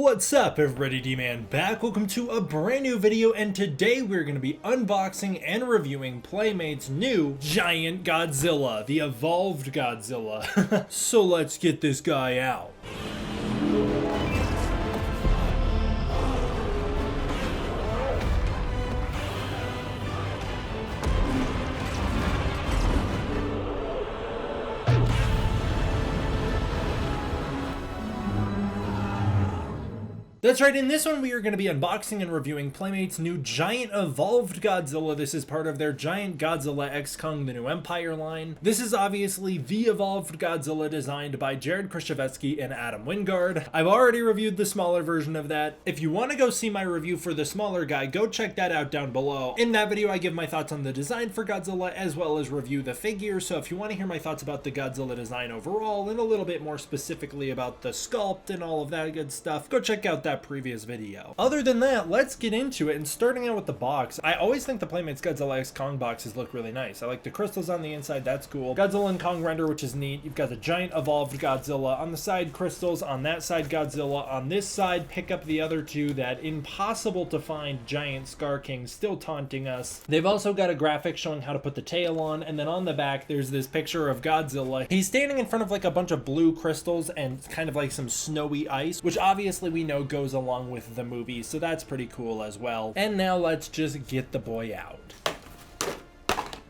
What's up everybody, D-Man back. Welcome to a brand new video, and today we're going to be unboxing and reviewing Playmates' new Giant Godzilla, the Evolved Godzilla. So let's get this guy out. That's right, in this one we are going to be unboxing and reviewing Playmates' new Giant Evolved Godzilla. This is part of their Giant Godzilla X Kong, the New Empire line. This is obviously the Evolved Godzilla designed by Jared Krzyzewski and Adam Wingard. I've already reviewed the smaller version of that. If you want to go see my review for the smaller guy, go check that out down below. In that video I give my thoughts on the design for Godzilla as well as review the figure, so if you want to hear my thoughts about the Godzilla design overall and a little bit more specifically about the sculpt and all of that good stuff, go check out that previous video. Other than that, let's get into it, and starting out with the box, I always think the Playmates Godzilla X Kong boxes look really nice. I like the crystals on the inside, that's cool. Godzilla and Kong render, which is neat. You've got the Giant Evolved Godzilla on the side, crystals on that side, Godzilla on this side. Pick up the other two, that impossible to find giant Scar King still taunting us. They've also got a graphic showing how to put the tail on, and then on the back there's this picture of Godzilla. He's standing in front of like a bunch of blue crystals and kind of like some snowy ice, which obviously we know goes along with the movie, so that's pretty cool as well. And now let's just get the boy out.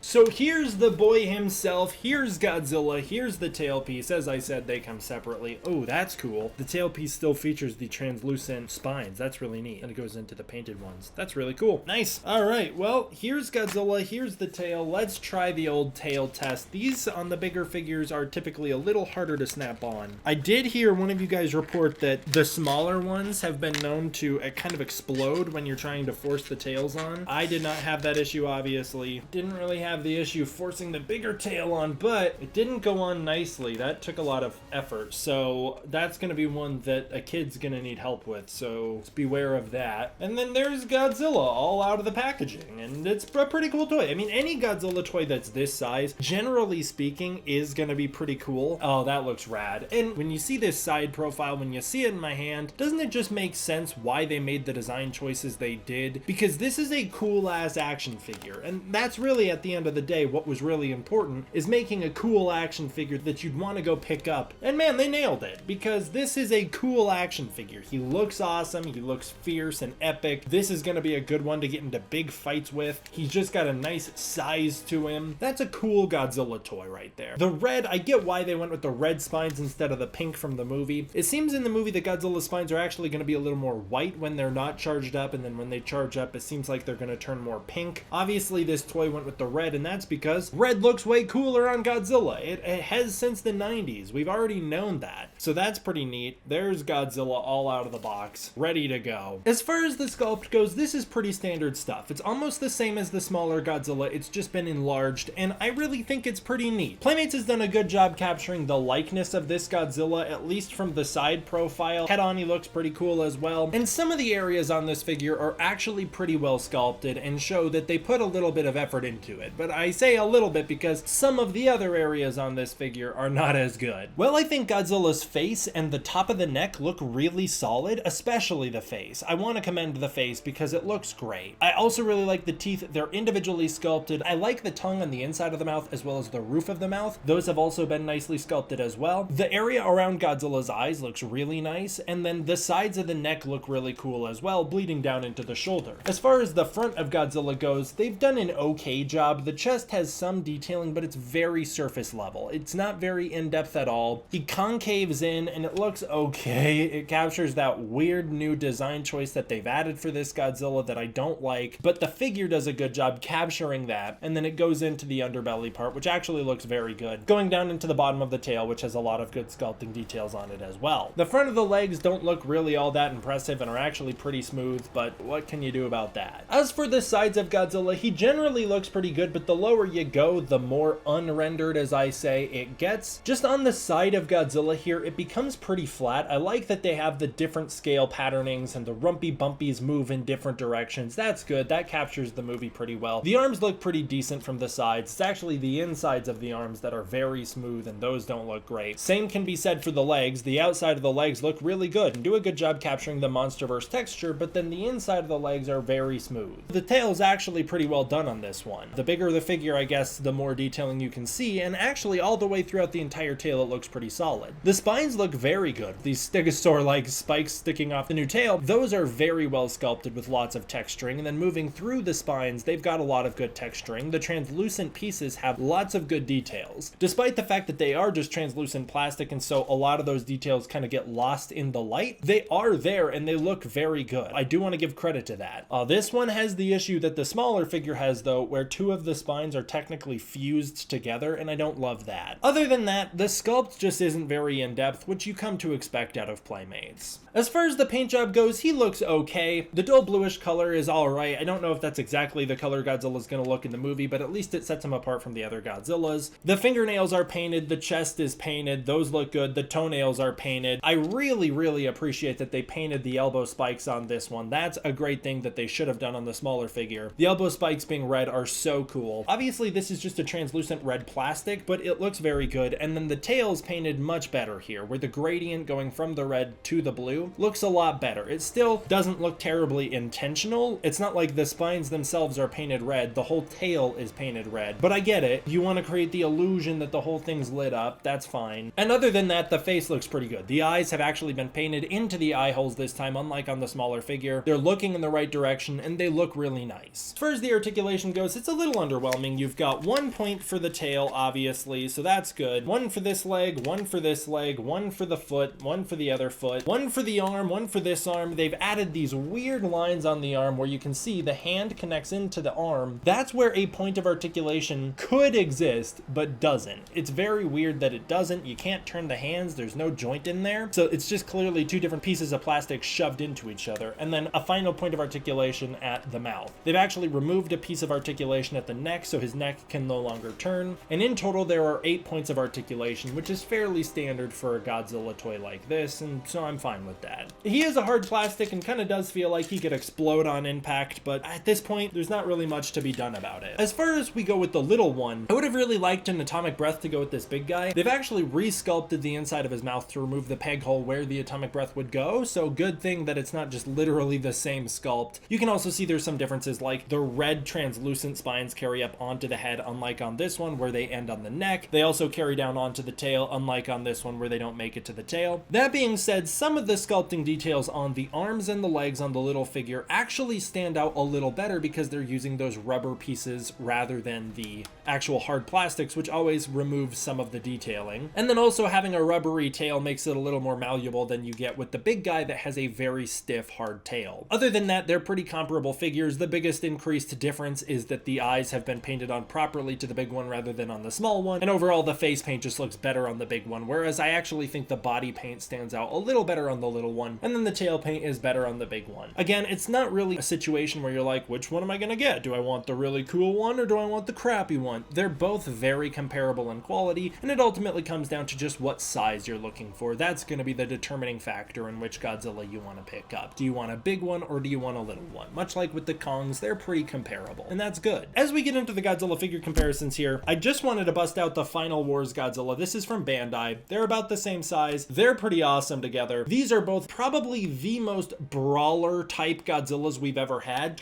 So here's the boy himself, here's Godzilla, here's the tailpiece. As I said, they come separately. Oh, that's cool. The tailpiece still features the translucent spines. That's really neat. And it goes into the painted ones. That's really cool. Nice. All right, well, here's Godzilla, here's the tail. Let's try the old tail test. These on the bigger figures are typically a little harder to snap on. I did hear one of you guys report that the smaller ones have been known to kind of explode when you're trying to force the tails on. I did not have that issue, obviously. Didn't really have the issue forcing the bigger tail on, but it didn't go on nicely. That took a lot of effort, so that's going to be one that a kid's going to need help with, so just beware of that. And then there's Godzilla all out of the packaging, and it's a pretty cool toy. I mean, any Godzilla toy that's this size, generally speaking, is going to be pretty cool. Oh, that looks rad. And when you see this side profile, when you see it in my hand, doesn't it just make sense why they made the design choices they did? Because this is a cool ass action figure, and that's really, at the end of the day, what was really important, is making a cool action figure that you'd want to go pick up. And man, they nailed it, because this is a cool action figure. He looks awesome, he looks fierce and epic. This is going to be a good one to get into big fights with. He's just got a nice size to him. That's a cool Godzilla toy right there. The red, I get why they went with the red spines instead of the pink from the movie. It seems in the movie the Godzilla spines are actually going to be a little more white when they're not charged up, and then when they charge up it seems like they're going to turn more pink. Obviously this toy went with the red, and that's because red looks way cooler on Godzilla. It has since the 90s. We've already known that. So that's pretty neat. There's Godzilla all out of the box, ready to go. As far as the sculpt goes, this is pretty standard stuff. It's almost the same as the smaller Godzilla. It's just been enlarged, and I really think it's pretty neat. Playmates has done a good job capturing the likeness of this Godzilla, at least from the side profile. Head on, he looks pretty cool as well. And some of the areas on this figure are actually pretty well sculpted and show that they put a little bit of effort into it. But I say a little bit because some of the other areas on this figure are not as good. Well, I think Godzilla's face and the top of the neck look really solid, especially the face. I want to commend the face because it looks great. I also really like the teeth. They're individually sculpted. I like the tongue on the inside of the mouth as well as the roof of the mouth. Those have also been nicely sculpted as well. The area around Godzilla's eyes looks really nice, and then the sides of the neck look really cool as well, bleeding down into the shoulder. As far as the front of Godzilla goes, they've done an okay job. The chest has some detailing, but it's very surface level. It's not very in-depth at all. He concaves in and it looks okay. It captures that weird new design choice that they've added for this Godzilla that I don't like, but the figure does a good job capturing that, and then it goes into the underbelly part, which actually looks very good, going down into the bottom of the tail, which has a lot of good sculpting details on it as well. The front of the legs don't look really all that impressive and are actually pretty smooth, but what can you do about that? As for the sides of Godzilla, he generally looks pretty good, but but the lower you go, the more unrendered, as I say, it gets. Just on the side of Godzilla here, it becomes pretty flat. I like that they have the different scale patternings and the rumpy bumpies move in different directions. That's good. That captures the movie pretty well. The arms look pretty decent from the sides. It's actually the insides of the arms that are very smooth, and those don't look great. Same can be said for the legs. The outside of the legs look really good and do a good job capturing the MonsterVerse texture, but then the inside of the legs are very smooth. The tail is actually pretty well done on this one. The bigger the figure, I guess, the more detailing you can see, and actually all the way throughout the entire tail it looks pretty solid. The spines look very good. These stegosaur-like spikes sticking off the new tail, those are very well sculpted with lots of texturing, and then moving through the spines, they've got a lot of good texturing. The translucent pieces have lots of good details. Despite the fact that they are just translucent plastic, and so a lot of those details kind of get lost in the light, they are there and they look very good. I do want to give credit to that. This one has the issue that the smaller figure has, though, where two of the spines are technically fused together, and I don't love that. Other than that, the sculpt just isn't very in-depth, which you come to expect out of Playmates. As far as the paint job goes, he looks okay. The dull bluish color is alright. I don't know if that's exactly the color Godzilla's gonna look in the movie, but at least it sets him apart from the other Godzillas. The fingernails are painted, the chest is painted, those look good, the toenails are painted. I really appreciate that they painted the elbow spikes on this one. That's a great thing that they should have done on the smaller figure. The elbow spikes being red are so cool. Obviously, this is just a translucent red plastic, but it looks very good, and then the tail's painted much better here, where the gradient going from the red to the blue looks a lot better. It still doesn't look terribly intentional. It's not like the spines themselves are painted red, the whole tail is painted red, but I get it. You want to create the illusion that the whole thing's lit up, that's fine. And other than that, the face looks pretty good. The eyes have actually been painted into the eye holes this time, unlike on the smaller figure. They're looking in the right direction, and they look really nice. As far as the articulation goes, it's a little underwhelming. You've got 1 point for the tail, obviously, so that's good. 1 for this leg, 1 for this leg, 1 for the foot, 1 for the other foot, 1 for the arm, 1 for this arm. They've added these weird lines on the arm where you can see the hand connects into the arm. That's where a point of articulation could exist, but doesn't. It's very weird that it doesn't. You can't turn the hands, there's no joint in there. So it's just clearly two different pieces of plastic shoved into each other. And then a final point of articulation at the mouth. They've actually removed a piece of articulation at the neck, so his neck can no longer turn. And in total, there are 8 points of articulation, which is fairly standard for a Godzilla toy like this, and so I'm fine with that. He is a hard plastic and kind of does feel like he could explode on impact, but at this point, there's not really much to be done about it. As far as we go with the little one, I would have really liked an atomic breath to go with this big guy. They've actually re-sculpted the inside of his mouth to remove the peg hole where the atomic breath would go, so good thing that it's not just literally the same sculpt. You can also see there's some differences, like the red translucent spines carry up onto the head, unlike on this one where they end on the neck. They also carry down onto the tail, unlike on this one where they don't make it to the tail. That being said, some of the sculpting details on the arms and the legs on the little figure actually stand out a little better because they're using those rubber pieces rather than the actual hard plastics, which always removes some of the detailing. And then also having a rubbery tail makes it a little more malleable than you get with the big guy that has a very stiff, hard tail. Other than that, they're pretty comparable figures. The biggest increased difference is that the eyes have been painted on properly to the big one rather than on the small one, and overall the face paint just looks better on the big one, whereas I actually think the body paint stands out a little better on the little one, and then the tail paint is better on the big one. Again, it's not really a situation where you're like, which one am I gonna get? Do I want the really cool one or do I want the crappy one? They're both very comparable in quality, and it ultimately comes down to just what size you're looking for. That's gonna be the determining factor in which Godzilla you want to pick up. Do you want a big one or do you want a little one? Much like with the Kongs, they're pretty comparable, and that's good. As we get into the Godzilla figure comparisons here, I just wanted to bust out the Final Wars Godzilla. This is from Bandai. They're about the same size. They're pretty awesome together. These are both probably the most brawler type Godzillas we've ever had.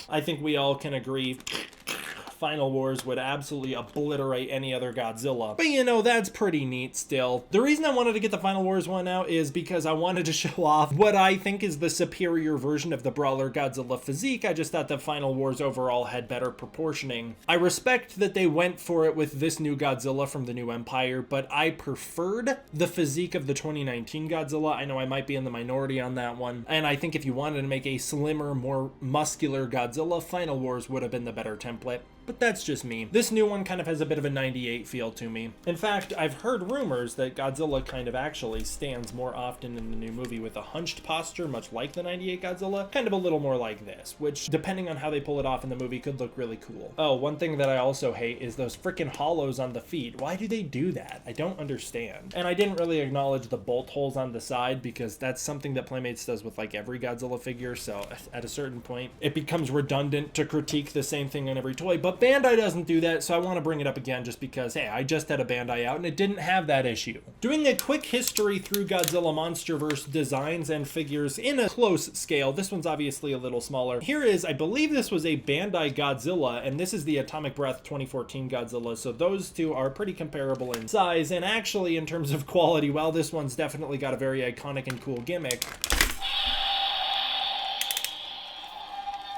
I think we all can agree Final Wars would absolutely obliterate any other Godzilla. But you know, that's pretty neat still. The reason I wanted to get the Final Wars one out is because I wanted to show off what I think is the superior version of the brawler Godzilla physique. I just thought that Final Wars overall had better proportioning. I respect that they went for it with this new Godzilla from the New Empire, but I preferred the physique of the 2019 Godzilla. I know I might be in the minority on that one, and I think if you wanted to make a slimmer, more muscular Godzilla, Final Wars would have been the better template. but that's just me. This new one kind of has a bit of a 98 feel to me. In fact, I've heard rumors that Godzilla kind of actually stands more often in the new movie with a hunched posture, much like the 98 Godzilla, kind of a little more like this, which, depending on how they pull it off in the movie, could look really cool. Oh, one thing that I also hate is those freaking hollows on the feet. Why do they do that? I don't understand. And I didn't really acknowledge the bolt holes on the side because that's something that Playmates does with like every Godzilla figure, so at a certain point, it becomes redundant to critique the same thing on every toy, but Bandai doesn't do that, so I want to bring it up again just because, hey, I just had a Bandai out and it didn't have that issue. Doing a quick history through Godzilla MonsterVerse designs and figures in a close scale. This one's obviously a little smaller. Here is, I believe this was a Bandai Godzilla, and this is the Atomic Breath 2014 Godzilla, so those two are pretty comparable in size, and actually in terms of quality, while this one's definitely got a very iconic and cool gimmick,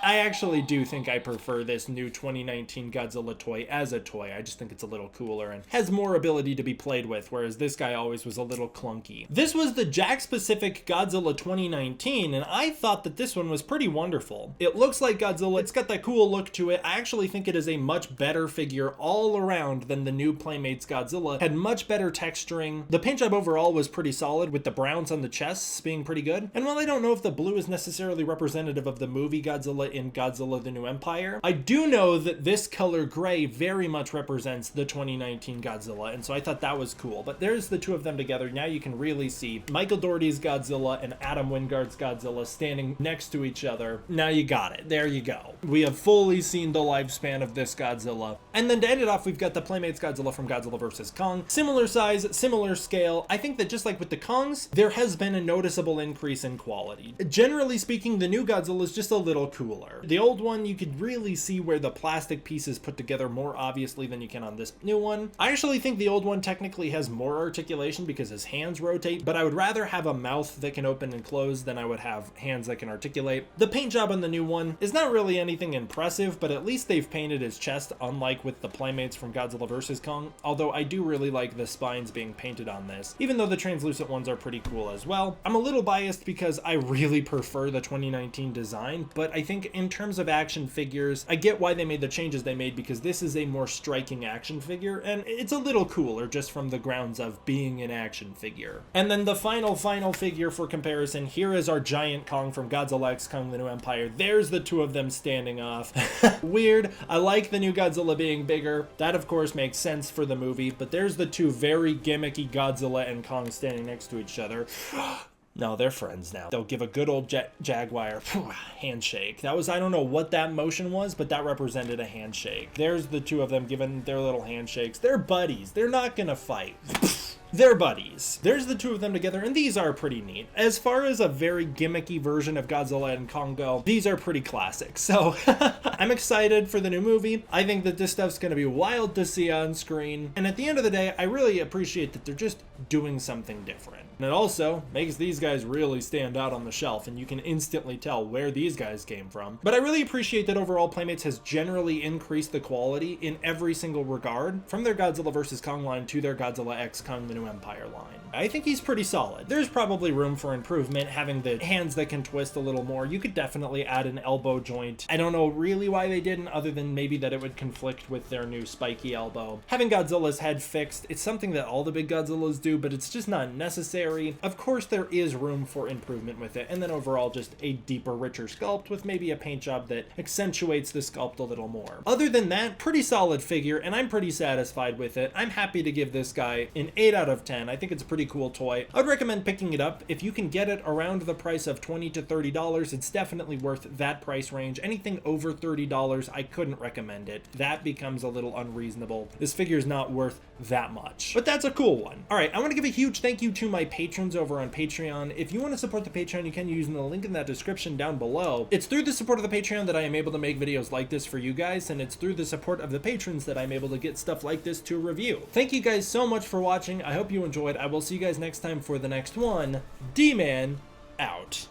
I actually do think I prefer this new 2019 Godzilla toy as a toy. I just think it's a little cooler and has more ability to be played with, whereas this guy always was a little clunky. This was the Jakks-Pacific Godzilla 2019, and I thought that this one was pretty wonderful. It looks like Godzilla, it's got that cool look to it. I actually think it is a much better figure all around than the new Playmates Godzilla. Had much better texturing. The paint job overall was pretty solid, with the browns on the chests being pretty good. And while I don't know if the blue is necessarily representative of the movie Godzilla in Godzilla: The New Empire, I do know that this color gray very much represents the 2019 Godzilla, and so I thought that was cool. But there's the two of them together. Now you can really see Michael Dougherty's Godzilla and Adam Wingard's Godzilla standing next to each other. Now you got it. There you go. We have fully seen the lifespan of this Godzilla. And then to end it off, we've got the Playmates Godzilla from Godzilla vs. Kong. Similar size, similar scale. I think that just like with the Kongs, there has been a noticeable increase in quality. Generally speaking, the new Godzilla is just a little cooler. The old one, you could really see where the plastic pieces put together more obviously than you can on this new one. I actually think the old one technically has more articulation because his hands rotate, but I would rather have a mouth that can open and close than I would have hands that can articulate. The paint job on the new one is not really anything impressive, but at least they've painted his chest, unlike with the Playmates from Godzilla vs. Kong, although I do really like the spines being painted on this, even though the translucent ones are pretty cool as well. I'm a little biased because I really prefer the 2019 design, but I think in terms of action figures, I get why they made the changes they made because this is a more striking action figure, and it's a little cooler just from the grounds of being an action figure. And then the final figure for comparison, here is our Giant Kong from Godzilla X Kong: The New Empire. There's the two of them standing off. Weird. I like the new Godzilla being bigger. That of course makes sense for the movie, but there's the two very gimmicky Godzilla and Kong standing next to each other. No, they're friends now. They'll give a good old Jaguar handshake. That was, I don't know what that motion was, but that represented a handshake. There's the two of them giving their little handshakes. They're buddies. They're not gonna fight. They're buddies. There's the two of them together, and these are pretty neat. As far as a very gimmicky version of Godzilla and Kong go, these are pretty classic. So I'm excited for the new movie. I think that this stuff's gonna be wild to see on screen. And at the end of the day, I really appreciate that they're just doing something different. And it also makes these guys really stand out on the shelf, and you can instantly tell where these guys came from. But I really appreciate that overall Playmates has generally increased the quality in every single regard, from their Godzilla vs. Kong line to their Godzilla X Kong: The New Empire line. I think he's pretty solid. There's probably room for improvement, having the hands that can twist a little more. You could definitely add an elbow joint. I don't know really why they didn't, other than maybe that it would conflict with their new spiky elbow. Having Godzilla's head fixed, it's something that all the big Godzillas do, but it's just not necessary. Of course, there is room for improvement with it, and then overall just a deeper, richer sculpt with maybe a paint job that accentuates the sculpt a little more. Other than that, pretty solid figure, and I'm pretty satisfied with it. I'm happy to give this guy an 8 out of 10. I think it's a pretty cool toy. I'd recommend picking it up. If you can get it around the price of $20 to $30, it's definitely worth that price range. Anything over $30, I couldn't recommend it. That becomes a little unreasonable. This figure is not worth that much, but that's a cool one. All right, I want to give a huge thank you to my patrons over on Patreon. If you want to support the Patreon, you can use the link in that description down below. It's through the support of the Patreon that I am able to make videos like this for you guys, and it's through the support of the patrons that I'm able to get stuff like this to review. Thank you guys so much for watching. I hope you enjoyed. I will see you guys next time for the next one. D-Man out.